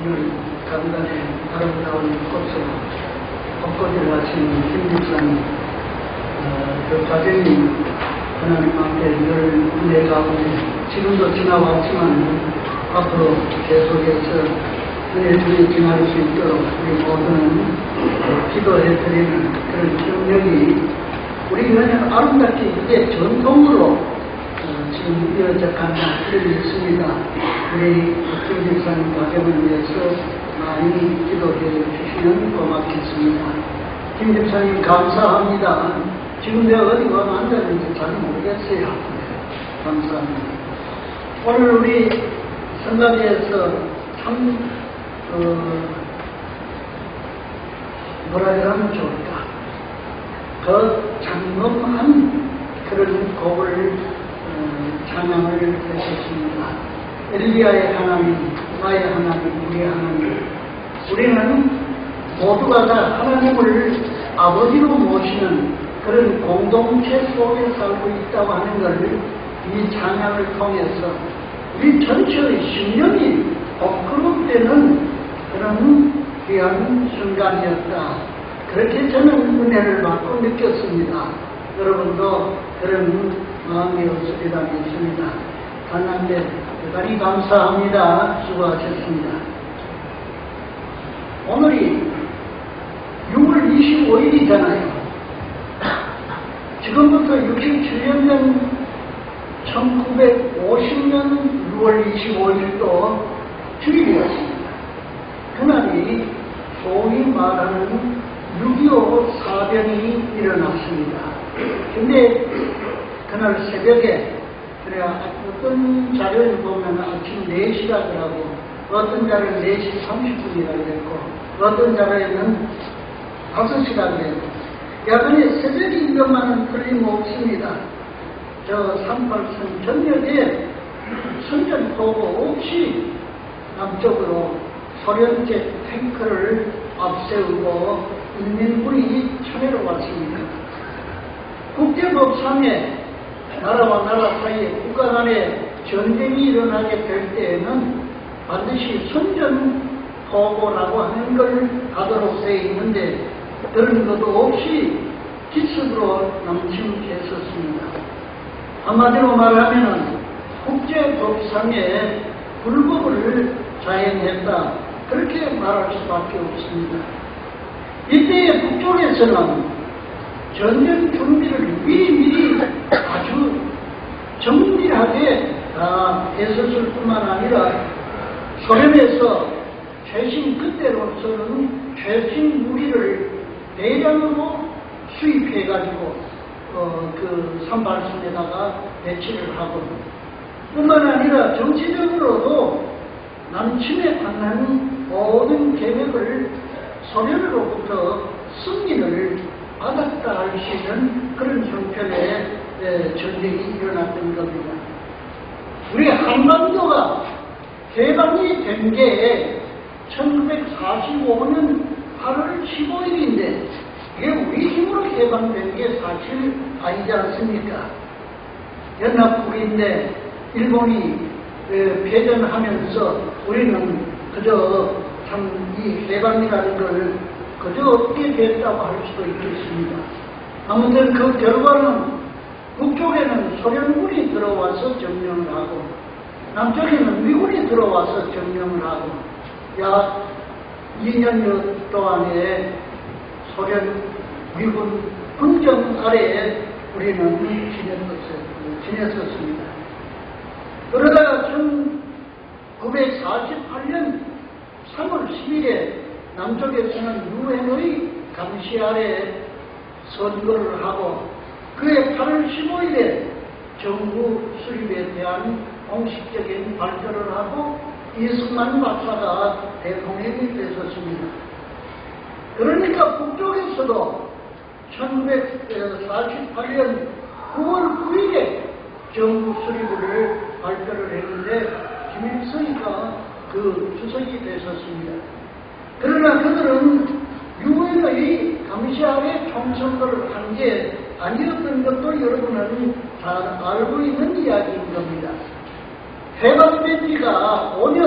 오늘 강단에 아름다운 꽃을 벚꽃을 하신 김 집사님, 그 과정이 하나님 앞에 늘 은혜 가운데 지금도 지나왔지만 앞으로 계속해서 은혜 중에 지날 수 있도록 우리 모두는 기도해드리는 그런 경력이 우리 그냥 아름답게 이제 전통으로 지금 이어져 가는 그런 있습니다. 우리 김 집사님 가정을 위해서 많이 기도해 주시면 고맙겠습니다. 김 집사님 감사합니다. 지금 내가 어디 가면 앉았는지 잘 모르겠어요. 감사합니다. 오늘 우리 성가대에서 참 뭐라 그러면 좋을까? 그 장엄한 그런 곡을 찬양을 했었습니다. 엘리야의 하나님, 나의 하나님, 우리의 하나님. 우리는 모두가 다 하나님을 아버지로 모시는 그런 공동체 속에 살고 있다고 하는 것을 이 찬양을 통해서 우리 전체의 심령이 복그룹되는 그런 귀한 순간이었다. 그렇게 저는 은혜를 받고 느꼈습니다. 여러분도 그런 마음이 없으리라 믿습니다. 하나님께 대단히 감사합니다. 수고하셨습니다. 오늘이 6월 25일이잖아요. 지금부터 67년 전 1950년 6월 25일도 주일이었습니다. 그날이 소위 말하는 6.25 사변이 일어났습니다. 근데 그날 새벽에 그래야 어떤 자료를 보면 아침 4시라더라고, 어떤 자료는 4시 30분이라고 했고, 어떤 자료에는 5시라고 했고, 야간에 새벽인 것만은 틀림없습니다. 저 38선 전역에 선전포고 없이 남쪽으로 소련제 탱크를 앞세우고 인민군이 쳐내러 왔습니다. 국제법상에 나라와 나라 사이에 국가 간에 전쟁이 일어나게 될 때에는 반드시 선전포고라고 하는 걸 하도록 되어 있는데 그런 것도 없이 기습으로 남침했었습니다. 한마디로 말하면 국제법상에 불법을 자행했다, 그렇게 말할 수밖에 없습니다. 이때의 북쪽에서는 전쟁 준비를 미리 아주 정밀하게 다 했었을 뿐만 아니라 소련에서 최신 그때로서는 최신 무기를 대량으로 수입해가지고 그 산발선에다가 배치를 하고, 뿐만 아니라 정치적으로도 남침에 관한 모든 계획을 소련으로부터 승인을 받았다 할 수 있는 그런 형편의 전쟁이 일어났던 겁니다. 우리 한반도가 개방이 된 게 1945년 8월 15일인데 이게 우리 힘으로 개방된 게 사실 아니지 않습니까? 연합국인데 일본이 패전하면서 우리는 그저 참 이 개방이라는 걸 그저 어떻게 됐다고 할 수도 있겠습니다. 아무튼 그 결과는 북쪽에는 소련군이 들어와서 점령을 하고 남쪽에는 미군이 들어와서 점령을 하고 약 2년여 동안에 소련, 미군 군정 아래에 우리는 지냈었습니다. 그러다가 1948년 3월 10일에 남쪽에서는 유엔의 감시 아래 선거를 하고 그해 8월 15일에 정부 수립에 대한 공식적인 발표를 하고 이승만 박사가 대통령이 되었습니다. 그러니까 북쪽에서도 1948년 9월 9일에 정부 수립을 발표를 했는데 김일성이가 그 주석이 되었습니다. 그러나 그들은 유엔의 감시 아래 총선거를 한 게 아니었던 것도 여러분은 잘 알고 있는 이야기인 겁니다. 해방된 지가 5년,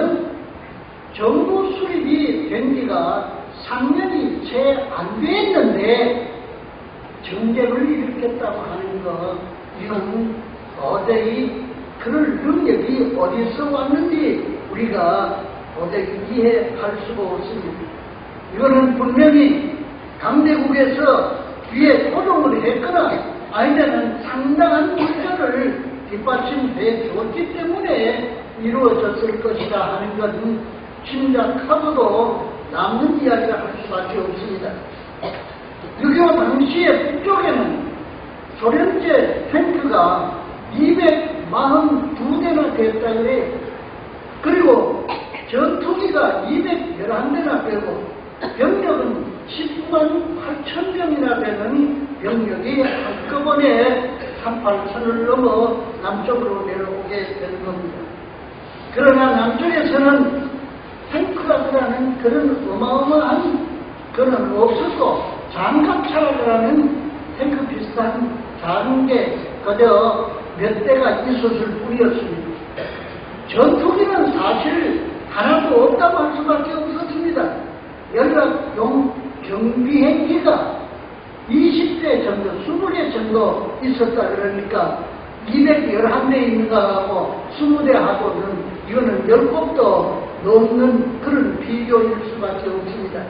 정부 수립이 된 지가 3년이 채 안 됐는데 정쟁을 일으켰다고 하는 것, 이건 도저히 그럴 능력이 어디서 왔는지 우리가 도저히 이해할 수가 없습니다. 이거는 분명히 강대국에서 뒤에 조종을 했거나 아니면 상당한 물자를 뒷받침해 줬기 때문에 이루어졌을 것이다 하는 것은 짐작하고도 남는 이야기를 할 수밖에 없습니다. 6.25 당시에 북쪽에는 소련제 탱크가 242대나 됐다 그래요. 그리고 전투기가 211대나 되고 병력은 10만 8천 명이나 되는 병력이 한꺼번에 38선을 넘어 남쪽으로 내려오게 되는 겁니다. 그러나 남쪽에서는 탱크라는 그런 어마어마한 그런 없었고 장갑차라는 탱크 비슷한 작은 게 그저 몇 대가 있었을 뿐이었습니다. 전투기는 사실 하나도 없다고 할 수밖에 없었습니다. 연락용 경비행기가 20대 정도, 20대 정도 있었다 그러니까 211대 있는가 하고 20대 하고는 이거는 10곳도 넘는 그런 비교일 수밖에 없습니다.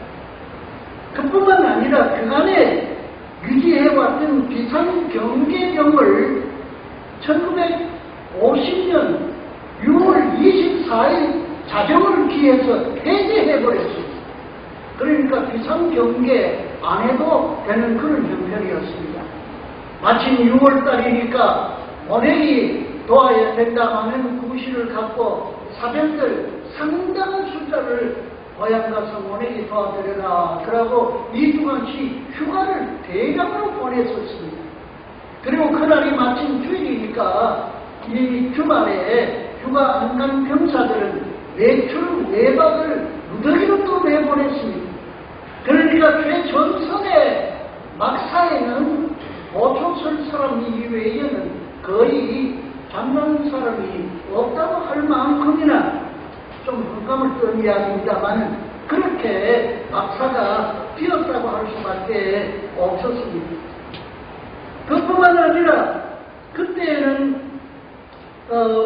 그뿐만 아니라 그간에 유지해왔던 비상경계령을 1950년 6월 24일 자정을 기해서 폐지해버렸습니다. 그러니까 비상경계 안 해도 되는 그런 형편이었습니다. 마침 6월달이니까 원행이 도와야 된다면 구실을 갖고 사병들 상당한 숫자를 고향 가서 원행이 도와드려라. 그러고 2주간씩 휴가를 대량으로 보냈었습니다. 그리고 그날이 마침 주일이니까 이 주말에 휴가 안 간 병사들은 외출 외박을 무더기로 또 내보냈습니다. 그러니까 최전선의 막사에는 보초설 사람 이외에는 거의 잠깐 사람이 없다고 할 만큼이나 좀 흑감을 뜬 이야기입니다만 그렇게 막사가 뛰었다고 할 수밖에 없었습니다. 그뿐만 아니라 그때는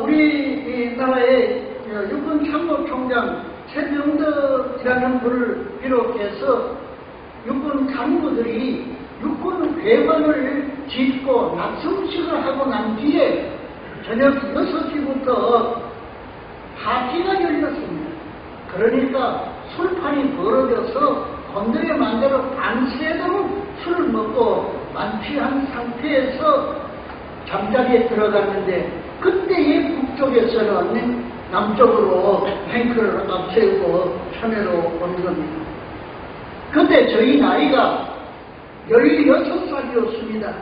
우리 나라의 육군 참모총장 최병덕이라는 분을 비롯해서 육군 간부들이 육군 회관을 짓고 낙성식을 하고 난 뒤에 저녁 6시부터 파티가 열렸습니다. 그러니까 술판이 벌어져서 건드려 만대로 밤새도록 술을 먹고 만취한 상태에서 잠자리에 들어갔는데 그때의 북쪽에서는 남쪽으로 탱크를 앞세우고 참여로 오는 겁니다. 그때 저희 나이가 16살이었습니다.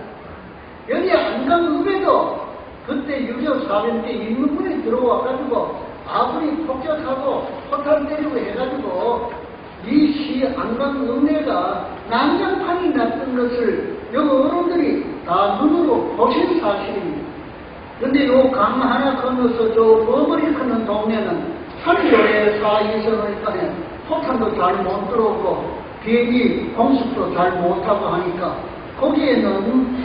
여기 안강읍에도 그때 6.25 사변 때 인문군이 들어와가지고 아군이 폭격하고 포탄 때리고 해가지고 이 시 안강읍내가 난장판이 났던 것을 여기 어른들이 다 눈으로 보신 사실입니다. 근데 요 강 하나 건너서 저 버버리 크는 동네는 산조에 사이선이니까 포탄도 잘 못 들어오고 비행기 공습도 잘 못하고 하니까 거기에는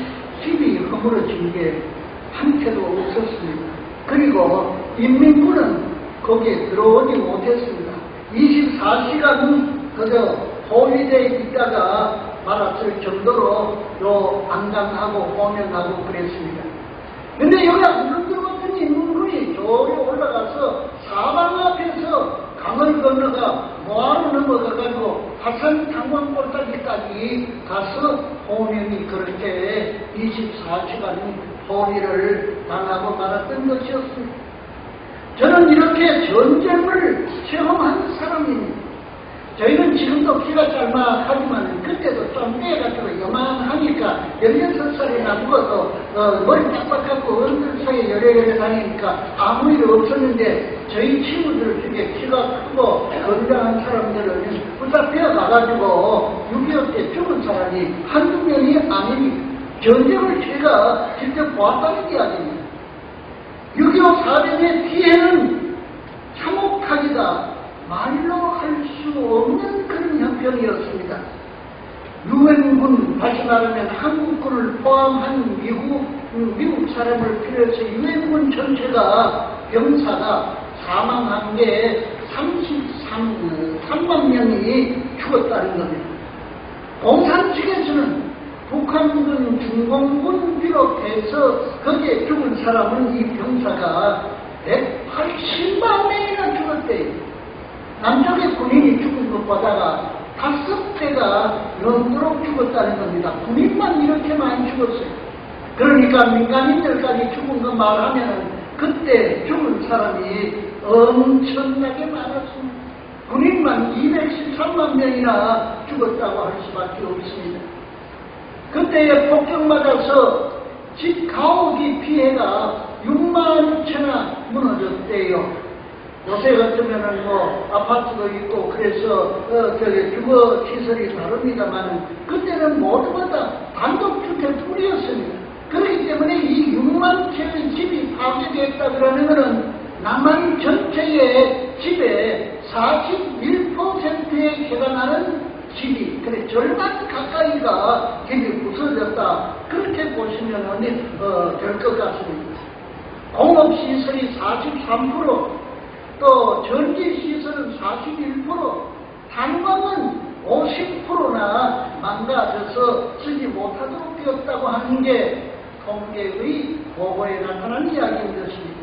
집이 허물어진 게 한 채도 없었습니다. 그리고 인민군은 거기에 들어오지 못했습니다. 24시간 그저 포위되어 있다가 말았을 정도로 요 안강하고 호명하고 그랬습니다. 근데 여기 안 들어왔던 인민군이 저기 올라가서 사방 앞에서 강을 건너가 모아로 넘어가가지고 화산 탄광 골짜기까지 가서 호명이 그렇게 24시간 포위를 당하고 말았던 것이었습니다. 저는 이렇게 전쟁을 체험한 사람입니다. 저희는 지금도 키가 짧아 하지만 그때도 좀 빼가지고 요만하니까 16살이나 먹어도 머리 빡빡하고 어른들 사이에 여래여래 다니니까 아무 일 없었는데 저희 친구들 중에 키가 크고 건장한 사람들은 붙잡혀 가가지고 6.25 때 죽은 사람이 한두 명이 아닙니다. 전쟁을 제가 직접 보았다는 이야기입니다. 6.25 사변의 피해는 참혹하기가 말로 할 수 없는 그런 형편이었습니다. 유엔군, 다시 말하면 한국군을 포함한 미국 사람을 필요해서 유엔군 전체가 병사가 사망한 게 33만 명이 죽었다는 겁니다. 공산 측에서는 북한군, 중공군 비롯해서 거기에 죽은 사람은 이 병사가 180만 명이나 죽었대요. 남쪽의 군인이 죽은 것보다가 5배가 넘도록 죽었다는 겁니다. 군인만 이렇게 많이 죽었어요. 그러니까 민간인들까지 죽은 거 말하면 그때 죽은 사람이 엄청나게 많았습니다. 군인만 213만 명이나 죽었다고 할 수밖에 없습니다. 그때에 폭격 맞아서 집 가옥이 피해가 6만 6천나 무너졌대요. 요새 같으면은 아파트도 있고 그래서 주거 시설이 다릅니다만은 그때는 모두가 다 단독주택뿐이었습니다. 그렇기 때문에 이 6만 채의 집이 파괴됐다 그러면은 남한 전체의 집의 41%에 해당하는 집이, 그래 절반 가까이가 집이 부서졌다, 그렇게 보시면 될 것 같습니다. 공업시설이 43%, 또 전기시설은 41%, 탄광은 50%나 망가져서 쓰지 못하도록 되었다고 하는 게 통계의 보고에 나타난 이야기인 것입니다.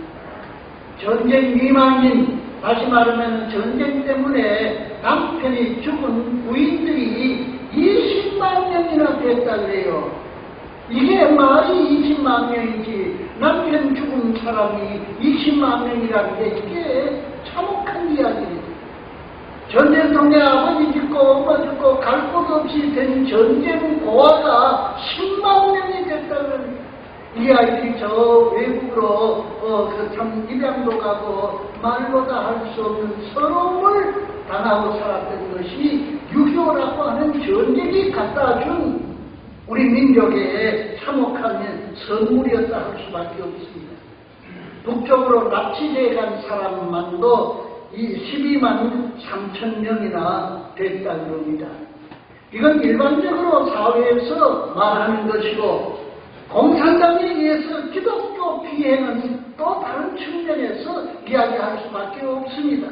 전쟁 미망인, 다시 말하면 전쟁 때문에 남편이 죽은 부인들이 20만 명이나 됐다 그래요. 이게 말이 20만 명이지 남편 죽은 사람이 20만 명이라는 게 이게 참혹한 이야기입니다. 전쟁통에 아버지 죽고 엄마 죽고 갈 곳 없이 된 전쟁 고아가 10만 명이 됐다는, 이 아이들이 저 외국으로 참 입양도 가고 말보다 할 수 없는 서러움을 당하고 살았던 것이 6.25라고 하는 전쟁이 갖다 준 우리 민족의 참혹한 선물이었다 할 수밖에 없습니다. 북쪽으로 납치돼 간 사람만도 12만 3천 명이나 됐다는 겁니다. 이건 일반적으로 사회에서 말하는 것이고, 공산당에 의해서 기독교 피해는 또 다른 측면에서 이야기할 수밖에 없습니다.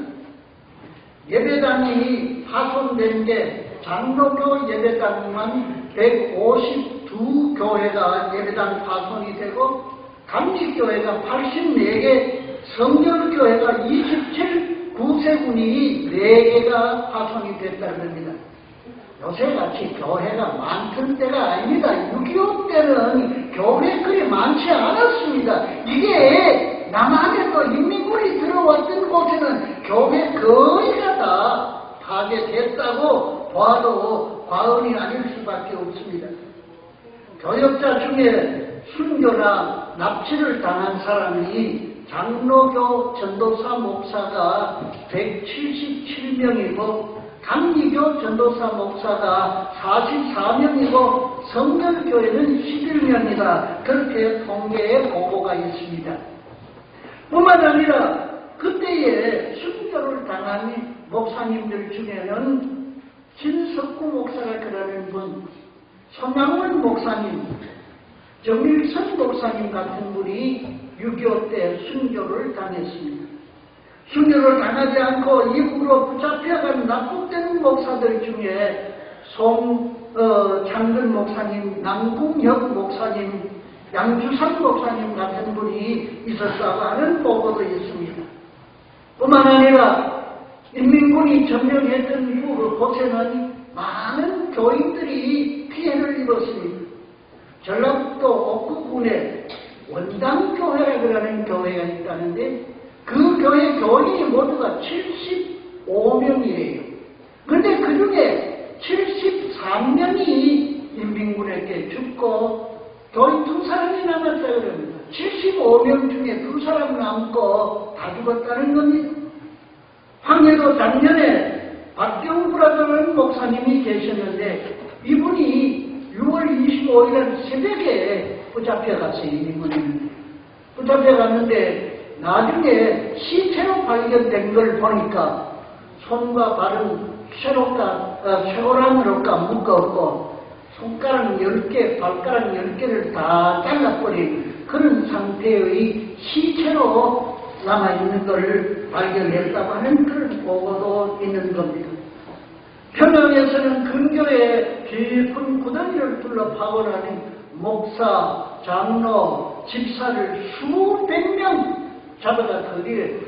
예배당이 파손된 게 장로교 예배당만 152교회가 예배당 파손이 되고, 감리교회가 84개, 성결교회가 27, 구세군이 4개가 파손이 됐다는 겁니다. 요새같이 교회가 많던 때가 아닙니다. 6.25 때는 교회 그리 많지 않았습니다. 이게 남한에서 인민군이 들어왔던 곳에는 교회 거의가 다 파괴됐다고 봐도 과언이 아닐 수밖에 없습니다. 교역자 중에 순교나 납치를 당한 사람이 장로교 전도사 목사가 177명이고 감리교 전도사 목사가 44명이고 성결교회는 11명이다. 그렇게 통계에 보고가 있습니다. 뿐만 아니라 그때에 순교를 당한 목사님들 중에는 진석구 목사가 그러는 분, 손양원 목사님, 정일선 목사님 같은 분이 6.25 때 순교를 당했습니다. 순교를 당하지 않고 이북으로 붙잡혀간 납북된 목사들 중에 송창근 목사님, 남궁혁 목사님, 양주상 목사님 같은 분이 있었다고 하는 보고도 있습니다. 뿐만 아니라 인민군이 점령했던 이후 곳에는 많은 교인들이 피해를 입었습니다. 전라북도 옥구군에 원당교회라 그러는 교회가 있다는데 그 교회 교인이 모두가 75명이에요. 그런데 그 중에 73명이 인민군에게 죽고 교인 2사람이 남았다 그럽니다. 75명 중에 2사람 남고 다 죽었다는 겁니다. 황해도 작년에 박경부라는 목사님이 계셨는데 이분이 6월 25일 새벽에 붙잡혀갔어요. 인민군이 붙잡혀갔는데 나중에 시체로 발견된 걸 보니까 손과 발은 쇠고랑으로가 묶었고 손가락 10개, 발가락 10개를 다 잘라버린 그런 상태의 시체로 남아있는 것을 발견했다고 하는 그런 보고도 있는 겁니다. 평양에서는 근교에 깊은 구덩이를 둘러 파고나는 목사, 장로, 집사를 수백 명 잡아다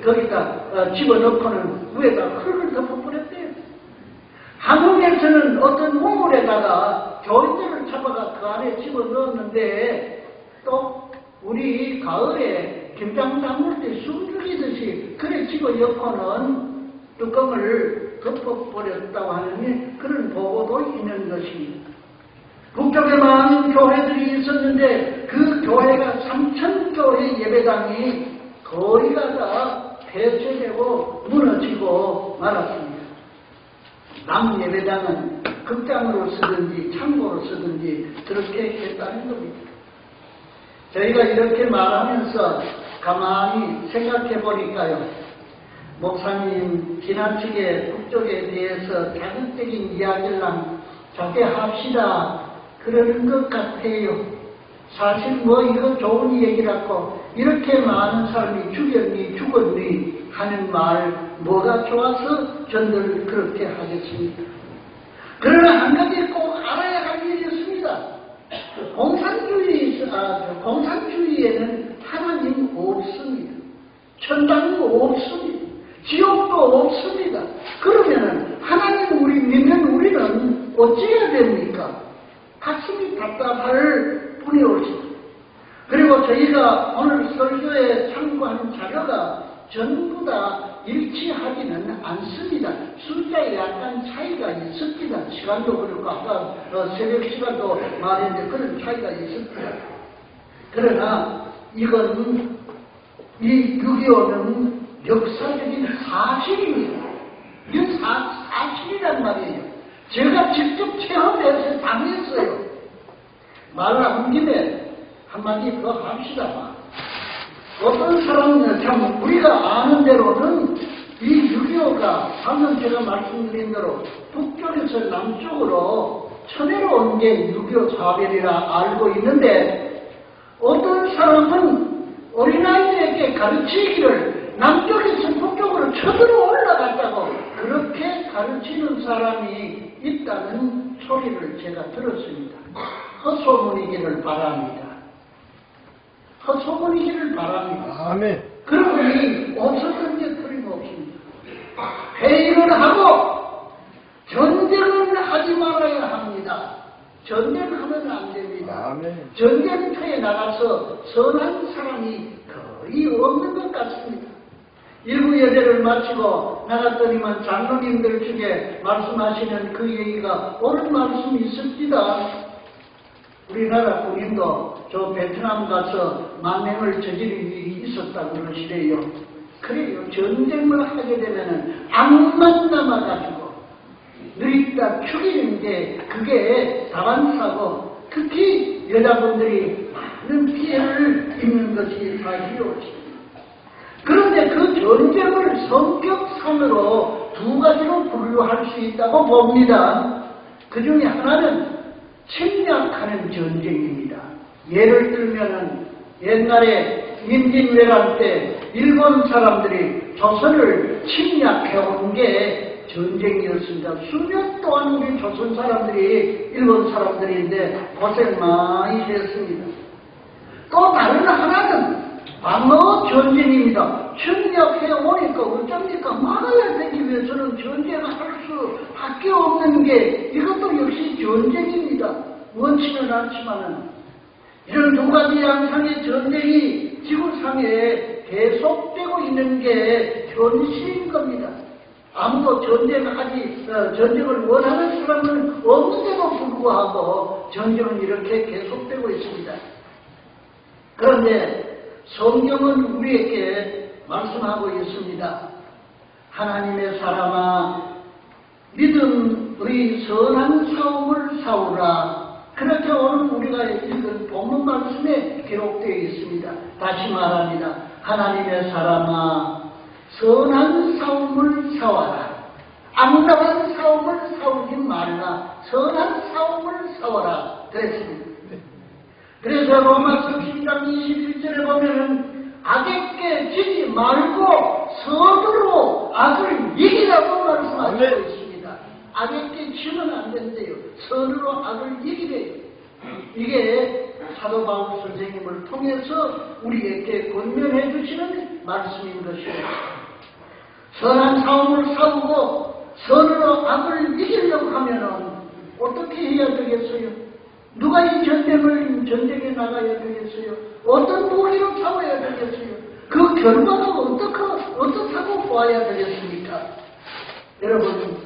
거기다 집어넣고는 위에다 흙을 덮어버렸대요. 한국에서는 어떤 우물에다가 교인들을 잡아가 그 안에 집어넣었는데 또 우리 가을에 김장 담글 때 숨죽이듯이 그래 집어넣고는 뚜껑을 덮어버렸다고 하는 그런 보고도 있는 것입니다. 북쪽에 많은 교회들이 있었는데 그 교회가 3,000교회 예배당이 거의가 다 폐쇄되고 무너지고 말았습니다. 남 예배당은 극장으로 쓰든지 창고로 쓰든지 그렇게 했다는 겁니다. 저희가 이렇게 말하면서 가만히 생각해 보니까요. 목사님 지나치게 북쪽에 대해서 자극적인 이야기를 작게 합시다 그러는 것 같아요. 사실 뭐 이거 좋은 얘기라고 이렇게 많은 사람이 죽었니 하는 말 뭐가 좋아서 전들 그렇게 하겠습니다. 그러나 한 가지 꼭 알아야 할 일이 있습니다. 공산주의에는 하나님 없습니다. 천당도 없습니다. 지옥도 없습니다. 그러면은 하나님 우리 믿는 우리는 어찌해야 됩니까? 가슴이 답답할 뿐이 옳습니다. 그리고 저희가 오늘 설교에 참고한 자료가 전부 다 일치하지는 않습니다. 숫자에 약간 차이가 있습니다. 시간도 그렇고 아까 새벽 시간도 말했는데 그런 차이가 있습니다. 그러나 이건 이 6.25는 역사적인 사실입니다. 이건 사실이란 말이에요. 제가 직접 체험해서 당했어요. 말 나온 김에 한마디 더 합시다. 어떤 사람은 참 우리가 아는 대로는 이 6.25가 방금 제가 말씀드린 대로 북쪽에서 남쪽으로 천해로 온 게 6.25 사별이라 알고 있는데 어떤 사람은 어린아이들에게 가르치기를 남쪽에서 북쪽으로 쳐들어 올라갔다고 그렇게 가르치는 사람이 있다는 소리를 제가 들었습니다. 헛소문이기를 바랍니다. 헛소문이기를 바랍니다. 아멘. 그러니 없었던 게 틀림없습니다. 회의를 하고 전쟁은 하지 말아야 합니다. 전쟁하면 안 됩니다. 아멘. 전쟁터에 나가서 선한 사람이 거의 없는 것 같습니다. 일부 예배를 마치고 나갔더니만 장로님들 중에 말씀하시는 그 얘기가 옳은 말씀이 있습니다. 우리나라 군인도 저 베트남 가서 만행을 저지른 일이 있었다고 그러시래요. 그래요. 전쟁을 하게 되면은 악만 남아가지고 누리다 죽이는 게 그게 다반사고 특히 여자분들이 많은 피해를 입는 것이 사실이었습니다. 그런데 그 전쟁을 성격상으로 두 가지로 분류할 수 있다고 봅니다. 그 중에 하나는 침략하는 전쟁입니다. 예를 들면은 옛날에 임진왜란 때 일본 사람들이 조선을 침략해온 게 전쟁이었습니다. 수년 동안 우리 조선 사람들이 일본 사람들인데 고생 많이 했습니다. 또 다른 하나는 방어 전쟁입니다. 침략해 오니까 어쩝니까? 막아야 되기 위해서는 전쟁할 수밖에 없는 게 이것도 역시 전쟁입니다. 원치는 않지만은 이런 두 가지 양상의 전쟁이 지구상에 계속되고 있는 게 현실인 겁니다. 아무도 전쟁을 원하는 사람은 없는데도 불구하고 전쟁은 이렇게 계속되고 있습니다. 그런데 성경은 우리에게 말씀하고 있습니다. 하나님의 사람아, 믿음의 선한 싸움을 싸우라. 그렇게 오늘 우리가 읽은 본문 말씀에 기록되어 있습니다. 다시 말합니다. 하나님의 사람아, 선한 싸움을 싸워라. 악랄한 싸움을 싸우지 말라. 선한 싸움을 싸워라. 그랬습니다. 그래서 로마서 10장 21절에 보면은 악에게 지지 말고 선으로 악을 이기라고 말씀하고 있습니다. 악에게 지면 안 된대요. 선으로 악을 이기래요. 이게 사도 바울 선생님을 통해서 우리에게 권면해 주시는 말씀인 것입니다. 선한 싸움을 싸우고 선으로 악을 이기려고 하면은 어떻게 해야 되겠어요? 누가 이 전쟁에 나가야 되겠어요? 어떤 무기로 싸워야 되겠어요? 그 결과가 어떻다고 보아야 되겠습니까? 여러분,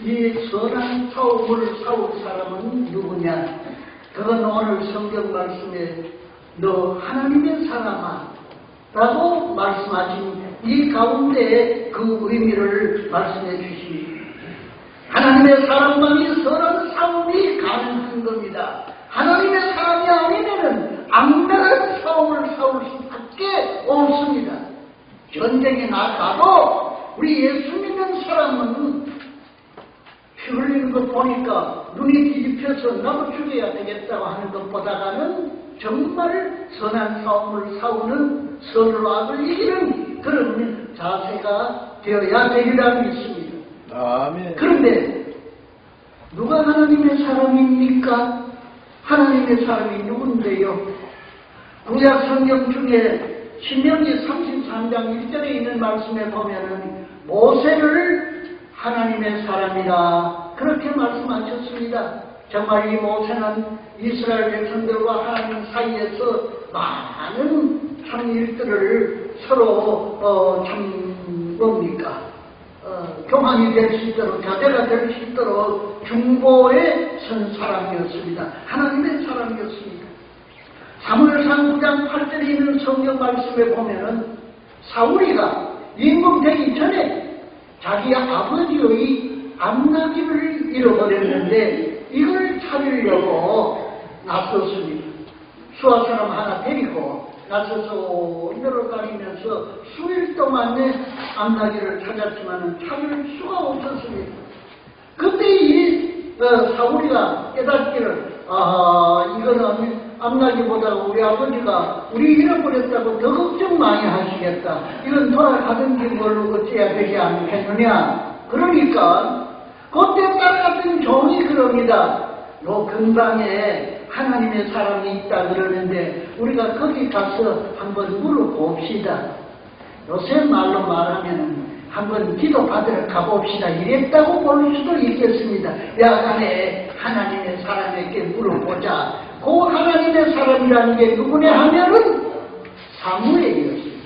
이 선한 싸움을 싸울 사람은 누구냐? 그건 오늘 성경 말씀에 너 하나님의 사람아 라고 말씀하신 이 가운데 그 의미를 말씀해 주십니다. 하나님의 사람만이 선한 싸움이 가능한 겁니다. 하나님의 사람이 아니면은 악랄한 싸움을 싸울 수밖에 없습니다. 전쟁에 나가도 우리 예수 믿는 사람은 피 흘리는 것 보니까 눈이 뒤집혀서 나도 죽여야 되겠다고 하는 것보다는 정말 선한 싸움을 싸우는 선으로 악을 이기는 그런 자세가 되어야 되리라 믿습니다. 아멘. 그런데 누가 하나님의 사람입니까? 하나님의 사람이 누군데요? 구약 성경 중에 신명기 33장 1절에 있는 말씀에 보면은 모세를 하나님의 사람이라 그렇게 말씀하셨습니다. 정말 이 모세는 이스라엘 백성들과 하나님 사이에서 많은 참 일들을 서로 교환이 될 수 있도록, 교제가 될 수 있도록 중보에 선 사람이었습니다. 하나님의 사람이었습니다. 사무엘상 9장 8절에 있는 성경 말씀에 보면은 사울이가 임금되기 전에 자기 아버지의 암나기를 잃어버렸는데 이걸 찾으려고 나섰습니다. 수아 사람 하나 데리고 나서서 온도를 가리면서 수일 동안에 암나기를 찾았지만 찾을 수가 없었습니다. 그때 이 사울이가 깨닫기를 이거는 암나기보다 우리 아버지가 우리 잃어버렸다고 더 걱정 많이 하시겠다. 이건 돌아가든지 뭘 어찌해야 되지 않겠느냐. 그러니까 그때 따라갔던 종이 그럽니다. 요 근방에 하나님의 사람이 있다 그러는데 우리가 거기 가서 한번 물어봅시다. 요새 말로 말하면 한번 기도 받으러 가봅시다 이랬다고 볼 수도 있겠습니다. 야간에 하나님의 사람에게 물어보자. 그 하나님의 사람이라는 게 누구냐 하면은 사무엘이었습니다.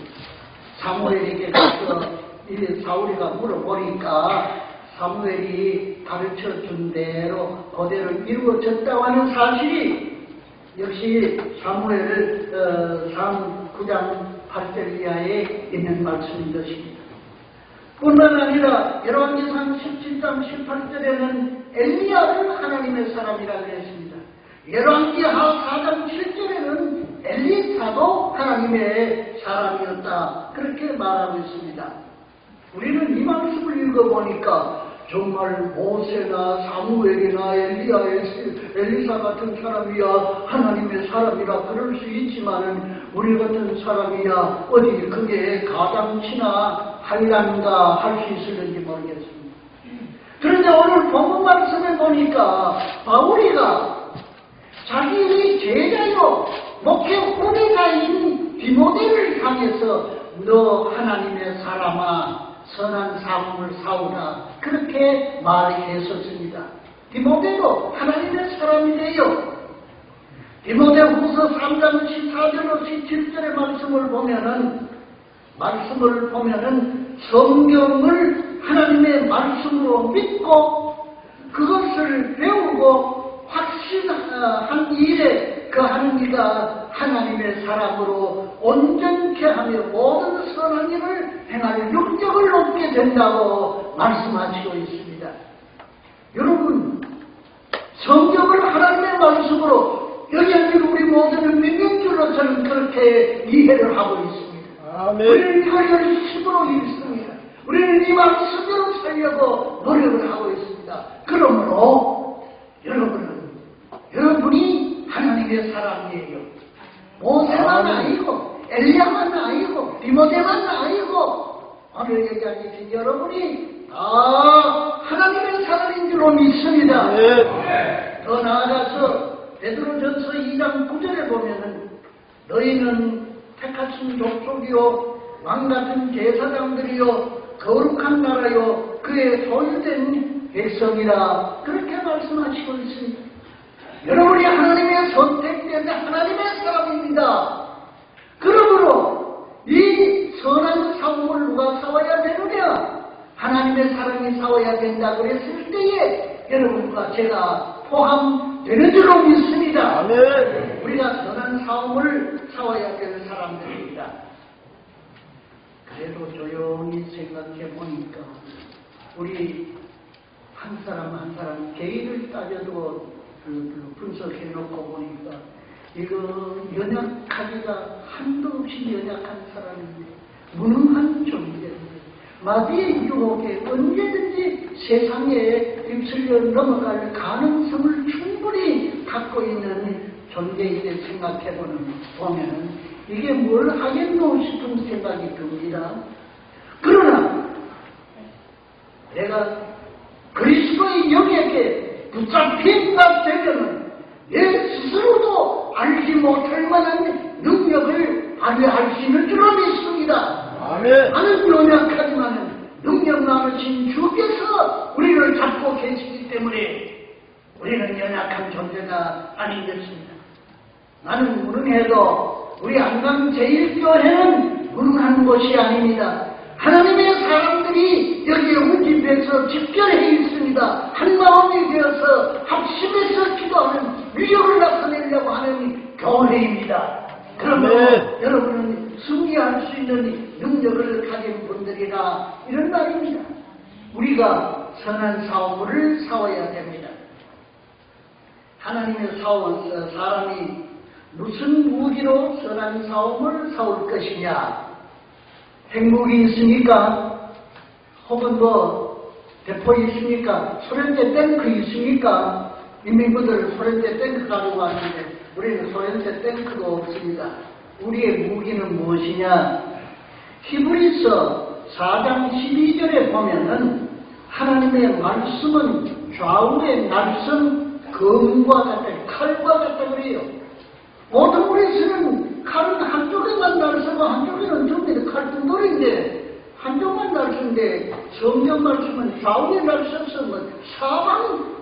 사무엘에게 가서 이 사울이가 물어보니까 사무엘이 가르쳐준 대로 그대로 이루어졌다고 하는 사실이 역시 사무엘 9장 8절 이하에 있는 말씀인 것입니다. 뿐만 아니라 열왕기상 17장 18절에는 엘리야를 하나님의 사람이라고 했습니다. 열왕기하 4장 7절에는 엘리사도 하나님의 사람이었다 그렇게 말하고 있습니다. 우리는 이 말씀을 읽어보니까 정말 모세나 사무엘이나 엘리야, 엘리사 같은 사람이야 하나님의 사람이라 그럴 수 있지만은 우리 같은 사람이야 어디 그게 가당치나 할란가 할 수 있을는지 모르겠습니다. 그런데 오늘 본문 말씀에 보니까 바울이가 자기의 제자요 목회 후배자인 디모데를 향해서 너 하나님의 사람아 선한 싸움을 싸우라 그렇게 말했었습니다. 디모데도 하나님의 사람이래요. 디모데후서 3장 14절로 17절의 말씀을 보면은 성경을 하나님의 말씀으로 믿고 그것을 배우고 확신한 일에 그 하는 이가 하나님의 사람으로 온전케 하며 모든 선한 일을 행할 육적을 얻게 된다고 말씀하시고 있습니다. 여러분, 성경을 하나님의 말씀으로 여전히 우리 모두는 믿는 줄로 저는 그렇게 이해를 하고 있습니다. 아멘. 우리는 이걸 열심으로 읽습니다. 우리는 이 말씀대로 살려고 노력을 하고 있습니다. 그러므로 여러분이 하나님의 사람이에요. 모세만 아니고 엘리야만 아니고 디모데만 아니고 오늘 얘기하신 여러분이 다 하나님의 사람인 줄로 믿습니다. 더 나아가서 베드로전서 2장 9절에 보면은 너희는 택하신 족속이요 왕같은 제사장들이요 거룩한 나라요 그의 소유된 백성이라 그렇게 말씀하시고 있습니다. 여러분이 하나님의 선택된 하나님의 사람입니다. 그러므로 이 선한 사람을 누가 싸워야 되느냐? 하나님의 사람이 싸워야 된다 그랬을 때에 여러분과 제가 포함되는 줄로 믿습니다. 아멘. 우리가 선한 싸움을 싸워야 될 사람들입니다. 그래도 조용히 생각해 보니까 우리 한 사람 한 사람 개인을 따져도 분석해 놓고 보니까 이거 연약하기가 한도 없이 연약한 사람인데 무능한 존재인데 마귀의 유혹에 언제든지 세상에 휩쓸려 넘어갈 가능성을 충분히 갖고 있는 존재인데 생각해 보면 이게 뭘 하겠노 싶은 생각이 듭니다. 그러나 내가 그리스도의 영에게 붙잡힌 것 되면은 내 스스로도 알지 못할 만한 능력을 발휘할 수 있는 줄로 믿습니다. 아멘. 나는 연약하지만은 능력 많으신 주께서 우리를 잡고 계시기 때문에 우리는 연약한 존재가 아니겠습니다. 나는 무능해도 우리 안강 제1교회는 무능한 곳이 아닙니다. 하나님의 사람들이 여기에 운집해서 집결해 있습니다. 한마음이 되어서 합심해서 기도하는 위력을 나타내려고 하는 교회입니다. 그러면 여러분은 승리할 수 있는 능력을 가진 분들이라 이런 말입니다. 우리가 선한 싸움을 싸워야 됩니다. 하나님의 사람이 무슨 무기로 선한 싸움을 싸울 것이냐? 핵무기 있습니까? 혹은 대포 있습니까? 소련제 탱크 있습니까? 인민군들 소련제 탱크 가지고 왔는데 우리는 소련제 탱크도 없습니다. 우리의 무기는 무엇이냐? 히브리서 4장 12절에 보면은 하나님의 말씀은 좌우의 날선 검과 같다, 칼과 같다 그래요. 보통 우리 쓰는 칼은 한쪽에만 날서고 한쪽에는 전부 칼등돌인데 한쪽만 날서인데 성경 말씀은 좌우에 날서서 사방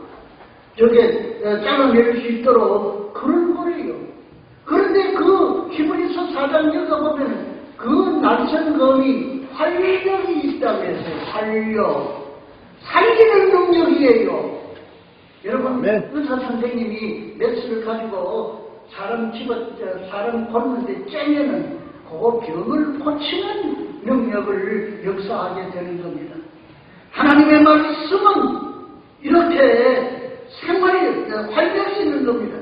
잘라낼 수 있도록 그런 거래요. 그런데 그 히브리서 4장 읽어보면 그 날선 검이 활력이 있다고 했어요. 살리는 능력이에요. 여러분 의사 선생님이 메스를 가지고 사람 걷는데 째면은 그 병을 고치는 능력을 역사하게 되는 겁니다. 하나님의 말씀은 이렇게 생활에 활력이 있는 겁니다.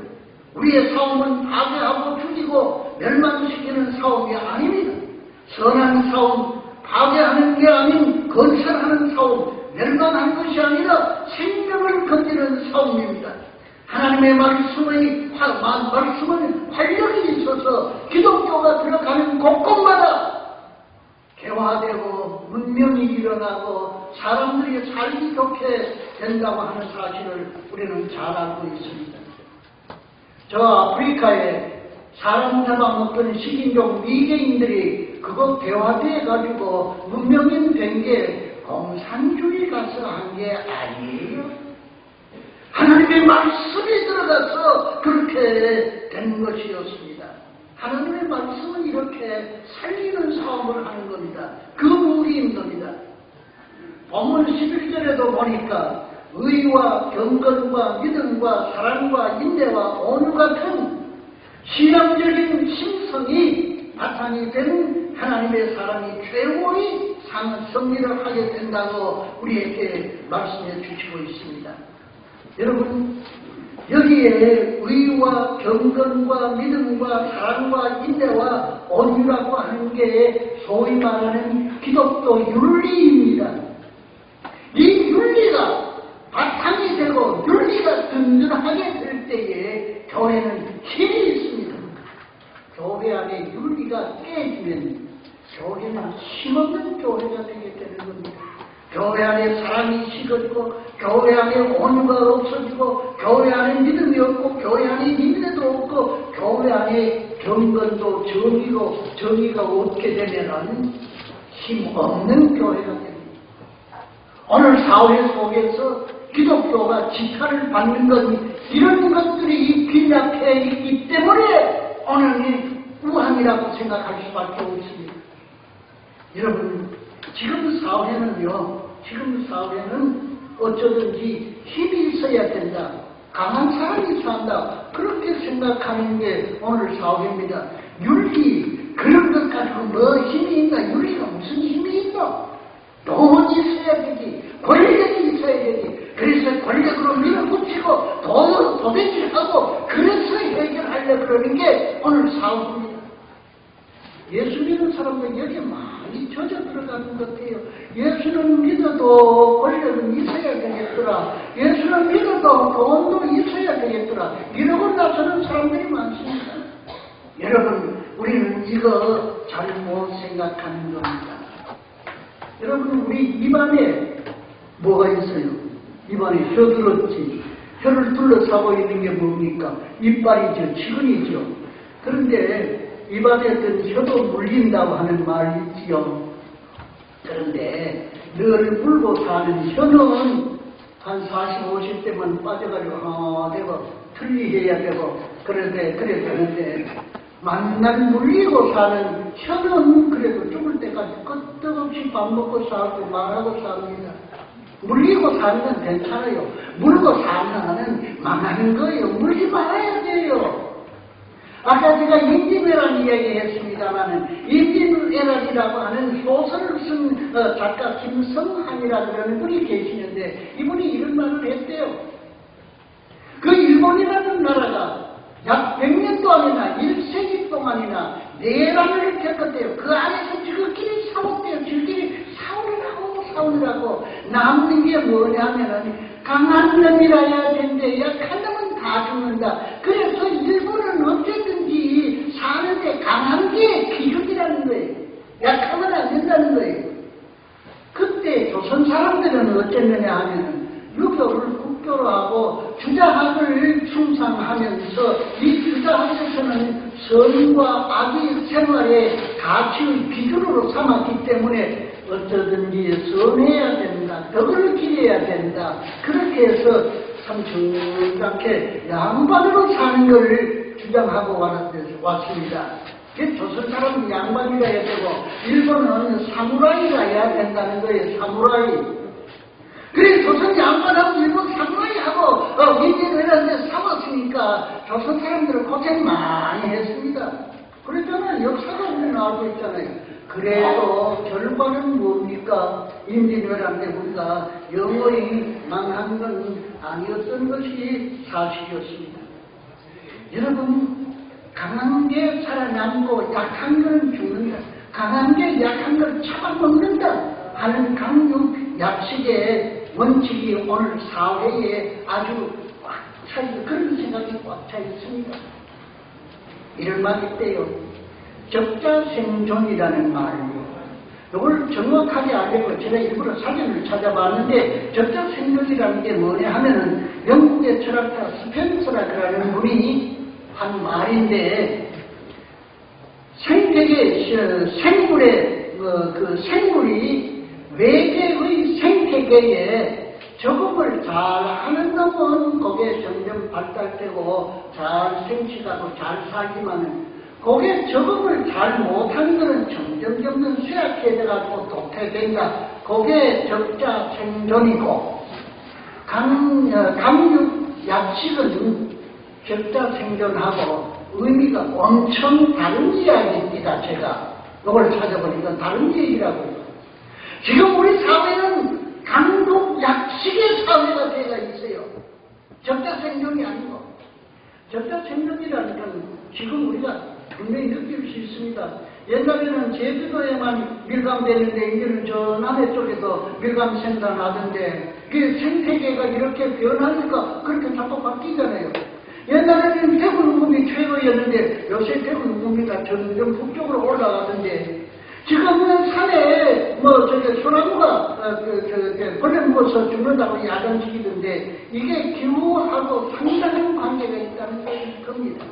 우리의 싸움은 파괴하고 죽이고 멸망시키는 싸움이 아닙니다. 선한 싸움, 파괴하는 게 아닌 건설하는 싸움, 멸망하는 것이 아니라 생명을 건지는 싸움입니다. 하나님의 말씀은 활력이 있어서 기독교가 들어가는 곳곳마다 개화되고 문명이 일어나고 사람들이 살기 좋게 된다고 하는 사실을 우리는 잘 알고 있습니다. 저 아프리카에 사람 잡아먹던 식인종 미개인들이 그거 개화돼 가지고 문명인 된 게 공산주의 가서 한 게 아니에요. 하나님의 말씀이 들어가서 그렇게 된 것이었습니다. 하나님의 말씀은 이렇게 살리는 사업을 하는 겁니다. 그 무기인 겁니다. 본문 11절에도 보니까 의와 경건과 믿음과 사랑과 인내와 온유 같은 신앙적인 심성이 바탕이 된 하나님의 사람이 최고의 승리를 하게 된다고 우리에게 말씀해 주시고 있습니다. 여러분, 여기에 의와 경건과 믿음과 사랑과 인내와 온유라고 하는 게 소위 말하는 기독교 윤리입니다. 이 윤리가 바탕이 되고 윤리가 든든하게 될 때에 교회는 힘이 있습니다. 교회 안에 윤리가 깨지면 교회는 힘없는 교회가 되게 되는 겁니다. 교회 안에 사랑이 식어지고 교회 안에 온유가 없어지고 교회 안에 믿음이 없고 교회 안에 인내도 없고 교회 안에 경건도 정의가 없게 되면은 힘없는 교회가 됩니다. 오늘 사회 속에서 기독교가 지탄을 받는 것 이런 것들이 빈약해 있기 때문에 오늘 우한이라고 생각할 수밖에 없습니다. 여러분 지금 사회는 어쩌든지 힘이 있어야 된다. 강한 사람이 산다. 그렇게 생각하는 게 오늘 사회입니다. 윤리, 그런 것 가지고 뭐 힘이 있나? 윤리가 무슨 힘이 있나? 돈이 있어야 되지. 권력이 있어야 되지. 그래서 권력으로 밀어붙이고 도배질하고 그래서 해결하려고 그러는 게 오늘 사회입니다. 예수 믿는 사람들 여기 많이 젖어 들어가는 것 같아요. 예수는 믿어도 권력은 있어야 되겠더라. 예수는 믿어도 돈도 있어야 되겠더라. 이러고 나서는 사람들이 많습니다. 여러분, 우리는 이거 잘못 생각하는 겁니다. 여러분, 우리 입안에 뭐가 있어요? 입안에 혀 들었지. 혀를 둘러싸고 있는 게 뭡니까? 이빨이죠. 치근이죠. 그런데 입안에 있던 혀도 물린다고 하는 말이 있지요. 그런데 늘 물고 사는 혀는 한 40, 50대만 빠져가지고 되고 틀리해야 되고 그래 되는데 만날 물리고 사는 혀는 그래도 죽을 때까지 끄떡없이 밥 먹고 살고 말하고 삽니다. 물리고 사는 건 괜찮아요. 물고 사는 한은 망하는 거예요. 물지 말아야 돼요. 아까 제가 임진왜란 이야기했습니다마는 임진왜란이라고 하는 소설을 쓴 작가 김성한이라고 하는 분이 계시는데 이분이 이런 말을 했대요. 그 일본이라는 나라가 약 100년 동안이나 1세기 동안이나 내란을 겪었대요. 그 안에서 지들끼리 싸웠대요. 지들끼리 싸우느라고 남는 게 뭐냐면은 강한 놈이라야 된대. 약한 놈은 다 죽는다. 그래서 일본은 어쨌든지 사는데 강한 게 기준이라는 거예요. 약하면 안 된다는 거예요. 그때 조선 사람들은 어쨌느냐 하면은 유교를 국교로 하고 주자학을 충상하면서 이 주자학에서는 선과 악의 생활의 가치의 기준으로 삼았기 때문에 어쩌든지 선해야 된다. 덕을 기려야 된다. 그렇게 해서 참 정답게 양반으로 사는 걸 주장하고 왔습니다. 조선 사람은 양반이라야 되고 일본은 사무라이라야 된다는 거예요. 사무라이. 그래 조선 양반하고 일본 사무라이하고 민진왜란에 싸웠으니까 조선 사람들은 고생 많이 했습니다. 그랬잖아요. 역사가 우리는 알고 있잖아요. 그래도 결과는 뭡니까? 임진왜란 때 우리가 영원히 망한 건 아니었던 것이 사실이었습니다. 여러분, 강한 게 살아남고 약한 건 죽는다. 강한 게 약한 걸 잡아먹는다 하는 강력 약식의 원칙이 오늘 사회에 아주 꽉 차있는 그런 생각이 꽉 차 있습니다. 이런 말이 있대요. 적자생존이라는 말이요. 이걸 정확하게 알려고 제가 일부러 사전을 찾아봤는데 적자생존이라는 게 뭐냐 하면은 영국의 철학자 스펜서라는 분이 한 말인데 생물의 그 생물이 외계의 생태계에 적응을 잘 하는 놈은 거기에 점점 발달되고 잘 생식하고 잘 살지만은 거기에 적응을 잘 못하는 것은 점점 쇠약해져가지고 독해된다. 그게 적자 생존이고 강육 약식은 적자 생존하고 의미가 엄청 다른 이야기입니다. 제가 이걸 찾아보니까 다른 얘기라고요. 지금 우리 사회는 강독 약식의 사회가 되어 있어요. 적자 생존이 아니고 적자 생존이라는 건 지금 우리가 분명히 느낄 수 있습니다. 옛날에는 제주도에만 밀감되는데 이제는 저 남해 쪽에도 밀감 생산하던데 그 생태계가 이렇게 변하니까 그렇게 자꾸 바뀌잖아요. 옛날에는 대구 누금이 최고였는데 요새 대구 누금이가 점점 북쪽으로 올라가던데 지금은 산에 소나무가 벌레 먹어서 죽는다고 야단치기던데 이게 기후하고 상당한 관계가 있다는 겁니다.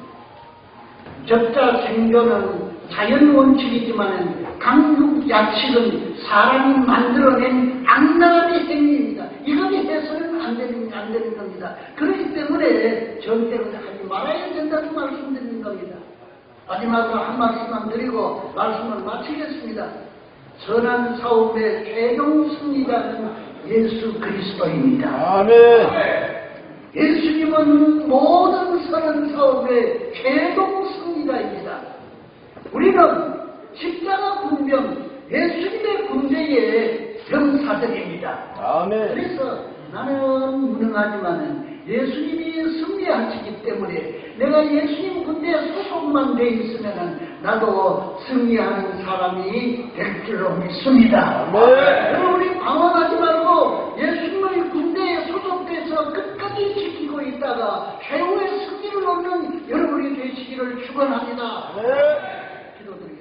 적자 생존은 자연 원칙이지만 강육 약식은 사람이 만들어낸 악랄의 행위입니다. 이것이 해서는 안 되는 겁니다. 그렇기 때문에 절대로 하지 말아야 된다는 말씀드리는 겁니다. 마지막으로 한 말씀만 드리고 말씀을 마치겠습니다. 선한 싸움의 최종 승리자는 예수 그리스도입니다. 아멘. 예수님은 모든 선한 싸움의 최종 승리자입니다. 우리는 십자가 군병 예수님의 군대의 병사들입니다. 아멘. 그래서 나는 무능하지만은 예수님이 승리하시기 때문에 내가 예수님 군대에 소속만 돼 있으면은 나도 승리하는 사람이 될 줄로 믿습니다. 여러분이 방황하지 말고 예수님의 군대에 소속돼서 끝까지 지키고 있다가 최후의 승리를 얻는 여러분이 되시기를 축원합니다. 기도드립니다.